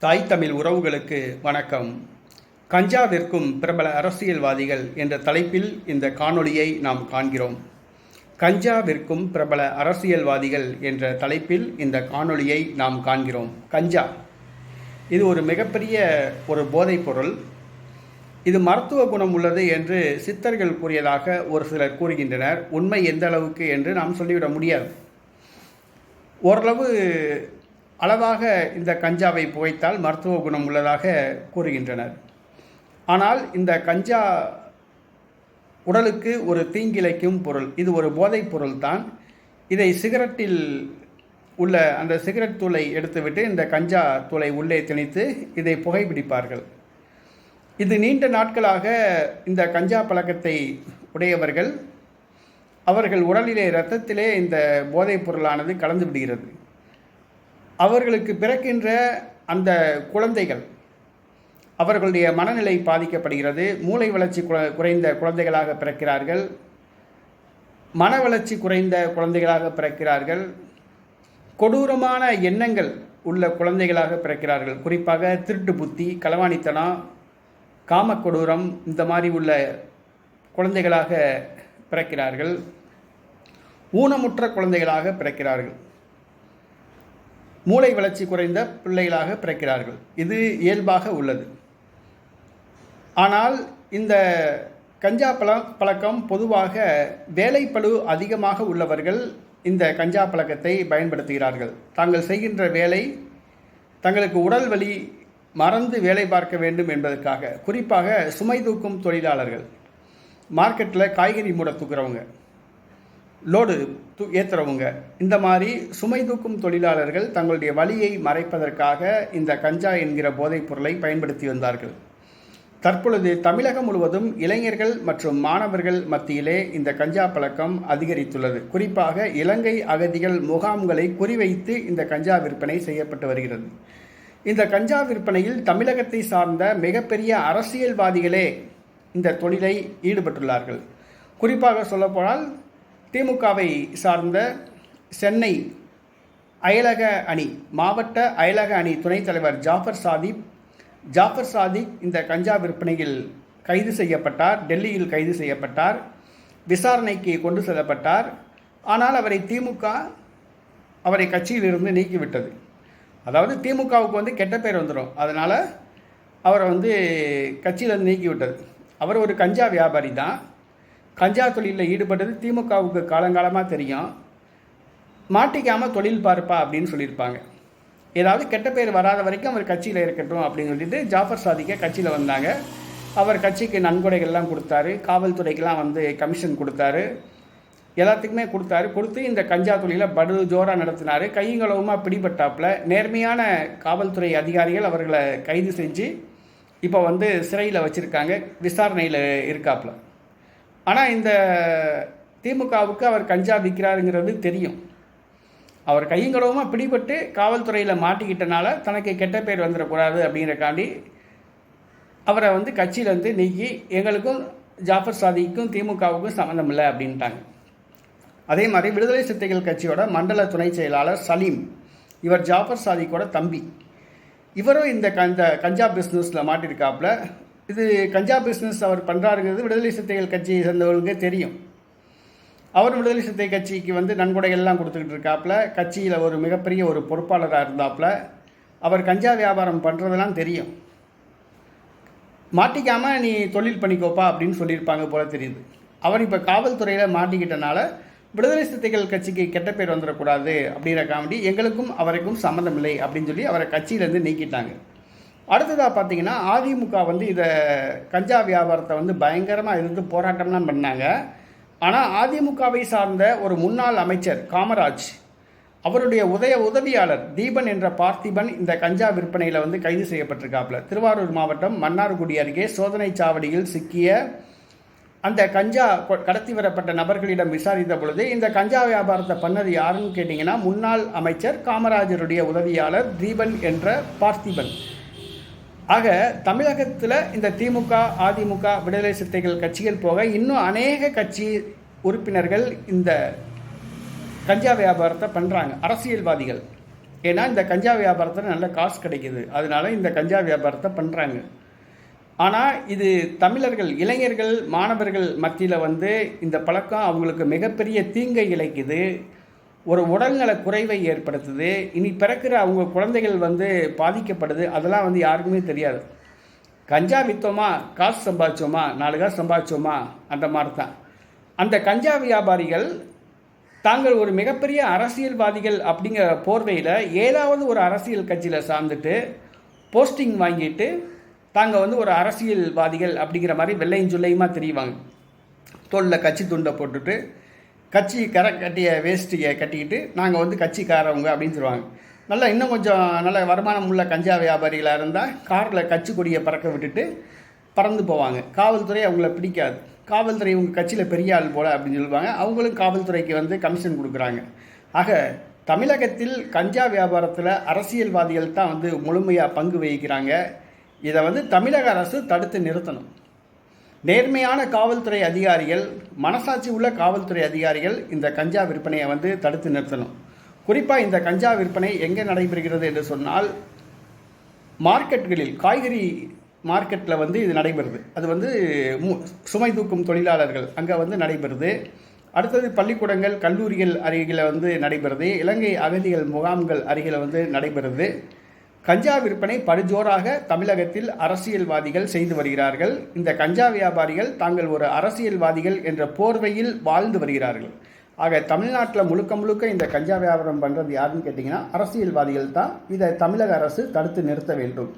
தாய் தமிழ் உறவுகளுக்கு வணக்கம். கஞ்சா விற்கும் பிரபல அரசியல்வாதிகள் என்ற தலைப்பில் இந்த காணொளியை நாம் காண்கிறோம். கஞ்சா விற்கும் பிரபல அரசியல்வாதிகள் என்ற தலைப்பில் இந்த காணொளியை நாம் காண்கிறோம். கஞ்சா இது ஒரு மிகப்பெரிய ஒரு போதைப் பொருள். இது மருத்துவ குணம் உள்ளது என்று சித்தர்கள் கூறியதாக ஒரு சிலர் கூறுகின்றனர். உண்மை எந்த அளவுக்கு என்று நாம் சொல்லிவிட முடியாது. ஓரளவு அளவாக இந்த கஞ்சாவை புகைத்தால் மருத்துவ குணம் உள்ளதாக கூறுகின்றனர். ஆனால் இந்த கஞ்சா உடலுக்கு ஒரு தீங்கிழைக்கும் பொருள். இது ஒரு போதைப் பொருள் தான். இதை சிகரெட்டில் உள்ள அந்த சிகரெட் தூளை எடுத்துவிட்டு இந்த கஞ்சா தூளை உள்ளே திணித்து இதை புகைப்பிடிப்பார்கள். இது நீண்ட நாட்களாக இந்த கஞ்சா பழக்கத்தை உடையவர்கள் அவர்கள் உடலிலே இரத்தத்திலே இந்த போதைப் பொருளானது கலந்து விடுகிறது. அவர்களுக்கு பிறக்கின்ற அந்த குழந்தைகள் அவர்களுடைய மனநிலை பாதிக்கப்படுகிறது. மூளை வளர்ச்சி குறைந்த குழந்தைகளாக பிறக்கிறார்கள். மன வளர்ச்சி குறைந்த குழந்தைகளாக பிறக்கிறார்கள். கொடூரமான எண்ணங்கள் உள்ள குழந்தைகளாக பிறக்கிறார்கள். குறிப்பாக திருட்டு புத்தி, களவாணித்தனம், காமக்கொடூரம் இந்த மாதிரி உள்ள குழந்தைகளாக பிறக்கிறார்கள். ஊனமுற்ற குழந்தைகளாக பிறக்கிறார்கள். மூளை வளர்ச்சி குறைந்த பிள்ளைகளாக பிறக்கிறார்கள். இது இயல்பாக உள்ளது. ஆனால் இந்த கஞ்சா பழக்கம் பொதுவாக வேலைப்பளு அதிகமாக உள்ளவர்கள் இந்த கஞ்சா பழக்கத்தை பயன்படுத்துகிறார்கள். தாங்கள் செய்கின்ற வேலை தங்களுக்கு உடல் வலி மறந்து வேலை பார்க்க வேண்டும் என்பதற்காக. குறிப்பாக சுமை தூக்கும் தொழிலாளர்கள், மார்க்கெட்டில் காய்கறி மூட தூக்குறவங்க, லோடு ஏற்றுறவங்க, இந்த மாதிரி சுமை தூக்கும் தொழிலாளர்கள் தங்களுடைய வலியை மறைப்பதற்காக இந்த கஞ்சா என்கிற போதைப் பொருளை பயன்படுத்தி வந்தார்கள். தற்பொழுது தமிழகம் முழுவதும் இளைஞர்கள் மற்றும் மாணவர்கள் மத்தியிலே இந்த கஞ்சா பழக்கம் அதிகரித்துள்ளது. குறிப்பாக இலங்கை அகதிகள் முகாம்களை குறிவைத்து இந்த கஞ்சா விற்பனை செய்யப்பட்டு வருகிறது. இந்த கஞ்சா விற்பனையில் தமிழகத்தை சார்ந்த மிகப்பெரிய அரசியல்வாதிகளே இந்த தொழிலை ஈடுபட்டுள்ளார்கள். குறிப்பாக சொல்லப்போனால் திமுகவை சார்ந்த சென்னை அயலக அணி, மாவட்ட அயலக அணி துணைத் தலைவர் ஜாஃபர் சாதிக் இந்த கஞ்சா விற்பனையில் கைது செய்யப்பட்டார். டெல்லியில் கைது செய்யப்பட்டார். விசாரணைக்கு கொண்டு செல்லப்பட்டார். ஆனால் திமுக அவரை கட்சியிலிருந்து நீக்கிவிட்டது. அதாவது திமுகவுக்கு கெட்ட பேர் வந்துடும். அதனால் அவரை கட்சியிலிருந்து நீக்கிவிட்டது. அவர் ஒரு கஞ்சா வியாபாரி தான். கஞ்சா தொழிலில் ஈடுபட்டது திமுகவுக்கு காலங்காலமாக தெரியும். மாட்டிக்காமல் தொழில் பார்ப்பா அப்படின்னு சொல்லியிருப்பாங்க. ஏதாவது கெட்ட பேர் வராத வரைக்கும் அவர் கட்சியில் இருக்கட்டும் அப்படின்னு சொல்லிட்டு ஜாஃபர் சாதிக்கை கட்சியில் வந்தாங்க. அவர் கட்சிக்கு நன்கொடைகள்லாம் கொடுத்தாரு. காவல்துறைக்கெல்லாம் கமிஷன் கொடுத்தாரு. எல்லாத்துக்குமே கொடுத்து இந்த கஞ்சா தொழிலை படு ஜோராக நடத்தினார். கையங்களவுமாக பிடிபட்டாப்புல நேர்மையான காவல்துறை அதிகாரிகள் அவர்களை கைது செஞ்சு இப்போ சிறையில் வச்சுருக்காங்க. விசாரணையில் இருக்காப்புல. ஆனால் இந்த திமுகவுக்கு அவர் கஞ்சா விற்கிறாருங்கிறது தெரியும். அவர் கையங்களவுமாக பிடிபட்டு காவல்துறையில் மாட்டிக்கிட்டனால தனக்கு கெட்ட பேர் வந்துடக்கூடாது அப்படிங்கிறக்காண்டி அவரை கட்சியில் நீக்கி எங்களுக்கும் ஜாஃபர் சாதிக்கும் திமுகவுக்கும் சம்மந்தம் இல்லை அப்படின்ட்டாங்க. அதே மாதிரி விடுதலை சிறுத்தைகள் கட்சியோட மண்டல துணை செயலாளர் சலீம், இவர் ஜாஃபர் சாதிக்கோட தம்பி. இவரும் இந்த கஞ்சா பிஸ்னஸில் மாட்டியிருக்காப்புல. இது கஞ்சா பிஸ்னஸ் அவர் பண்ணுறாருங்கிறது விடுதலை சிறுத்தைகள் கட்சியை சேர்ந்தவர்களுக்கே தெரியும். அவர் விடுதலை சிறுத்தை கட்சிக்கு நன்கொடைகள்லாம் கொடுத்துக்கிட்டு இருக்காப்புல. கட்சியில் ஒரு மிகப்பெரிய ஒரு பொறுப்பாளராக இருந்தாப்புல. அவர் கஞ்சா வியாபாரம் பண்ணுறதெல்லாம் தெரியும். மாட்டிக்காமல் நீ தொழில் பண்ணிக்கோப்பா அப்படின்னு சொல்லியிருப்பாங்க போல தெரியுது. அவர் இப்போ காவல்துறையில் மாட்டிக்கிட்டனால விடுதலை சிறுத்தைகள் கட்சிக்கு கெட்ட பேர் வந்துடக்கூடாது அப்படிங்கிற காமெடி எங்களுக்கும் அவருக்கும் சம்மந்தம் இல்லை அப்படின்னு சொல்லி அவரை கட்சியிலேருந்து நீக்கிட்டாங்க. அடுத்ததாக பார்த்தீங்கன்னா அதிமுக இதை கஞ்சா வியாபாரத்தை பயங்கரமாக எதிர்த்து போராட்டம்லாம் பண்ணாங்க. ஆனால் அதிமுகவை சார்ந்த ஒரு முன்னாள் அமைச்சர் காமராஜ், அவருடைய உதவியாளர் தீபன் என்ற பார்த்திபன் இந்த கஞ்சா விற்பனையில் கைது செய்யப்பட்டிருக்காப்புல. திருவாரூர் மாவட்டம் மன்னார்குடி அருகே சோதனை சாவடியில் சிக்கிய அந்த கஞ்சா கடத்தி வரப்பட்ட நபர்களிடம் விசாரித்த பொழுது இந்த கஞ்சா வியாபாரத்தை பண்ணது யாருன்னு கேட்டிங்கன்னா முன்னாள் அமைச்சர் காமராஜருடைய உதவியாளர் தீபன் என்ற பார்த்திபன். ஆக தமிழகத்தில் இந்த திமுக, அதிமுக, விடுதலை சிறுத்தைகள் கட்சிகள் போக இன்னும் அநேக கட்சி உறுப்பினர்கள் இந்த கஞ்சா வியாபாரத்தை பண்ணுறாங்க. அரசியல்வாதிகள் ஏன்னா இந்த கஞ்சா வியாபாரத்தில் நல்ல காசு கிடைக்கிது, அதனால இந்த கஞ்சா வியாபாரத்தை பண்ணுறாங்க. ஆனால் இது தமிழர்கள், இளைஞர்கள், மாணவர்கள் மத்தியில் வந்து இந்த பழக்கம் அவங்களுக்கு மிகப்பெரிய தீங்கை இழைக்குது, ஒரு உடல்நல குறைவை ஏற்படுத்துது. இனி பிறக்கிற அவங்க குழந்தைகள் வந்து பாதிக்கப்படுது. அதெல்லாம் வந்து யாருக்குமே தெரியாது. கஞ்சா விற்றோமா, காசு சம்பாதிச்சோமா, 4 காசு சம்பாதிச்சோமா, அந்த மாதிரி தான். அந்த கஞ்சா வியாபாரிகள் தாங்கள் ஒரு மிகப்பெரிய அரசியல்வாதிகள் அப்படிங்கிற போர்வையில் ஏதாவது ஒரு அரசியல் கட்சியில் சார்ந்துட்டு போஸ்டிங் வாங்கிட்டு தாங்கள் வந்து ஒரு அரசியல்வாதிகள் அப்படிங்கிற மாதிரி வெள்ளையும் சொல்லையுமா தெரியுவாங்க. தோளில் கட்சி துண்டை போட்டுட்டு கட்சி கட்டிய வேஷ்டியை கட்டிக்கிட்டு நாங்கள் வந்து கட்சிக்காரவங்க அப்படின்னு சொல்லுவாங்க. நல்லா இன்னும் கொஞ்சம் நல்ல வருமானம் உள்ள கஞ்சா வியாபாரிகளாக இருந்தால் காரில் கட்சி கொடியை பறக்க விட்டுட்டு பறந்து போவாங்க. காவல்துறை அவங்கள பிடிக்காது. காவல்துறை உங்கள் கட்சியில் பெரிய ஆள் போல் அப்படின்னு சொல்லுவாங்க. அவங்களும் காவல்துறைக்கு வந்து கமிஷன் கொடுக்குறாங்க. ஆக தமிழகத்தில் கஞ்சா வியாபாரத்தில் அரசியல்வாதிகள் தான் வந்து முழுமையாக பங்கு வகிக்கிறாங்க. இதை வந்து தமிழக அரசு தடுத்து நிறுத்தணும். நேர்மையான காவல்துறை அதிகாரிகள், மனசாட்சி உள்ள காவல்துறை அதிகாரிகள் இந்த கஞ்சா விற்பனையை வந்து தடுத்து நிறுத்தணும். குறிப்பாக இந்த கஞ்சா விற்பனை எங்கே நடைபெறுகிறது என்று சொன்னால், மார்க்கெட்டுகளில், காய்கறி மார்க்கெட்டில் வந்து இது நடைபெறுது. அது வந்து சுமை தூக்கும் தொழிலாளர்கள் அங்கே வந்து நடைபெறுது. அடுத்தது பள்ளிக்கூடங்கள், கல்லூரிகள் அருகில் வந்து நடைபெறுது. இலங்கை அகதிகள் முகாம்கள் அருகில் வந்து நடைபெறுது. கஞ்சா விற்பனை படுஜோராக தமிழகத்தில் அரசியல்வாதிகள் செய்து வருகிறார்கள். இந்த கஞ்சா வியாபாரிகள் தாங்கள் ஒரு அரசியல்வாதிகள் என்ற போர்வையில் வாழ்ந்து வருகிறார்கள். ஆக தமிழ்நாட்டில் முழுக்க முழுக்க இந்த கஞ்சா வியாபாரம் பண்ணுறது யாருன்னு கேட்டிங்கன்னா அரசியல்வாதிகள் தான். இதை தமிழக அரசு தடுத்து நிறுத்த வேண்டும்.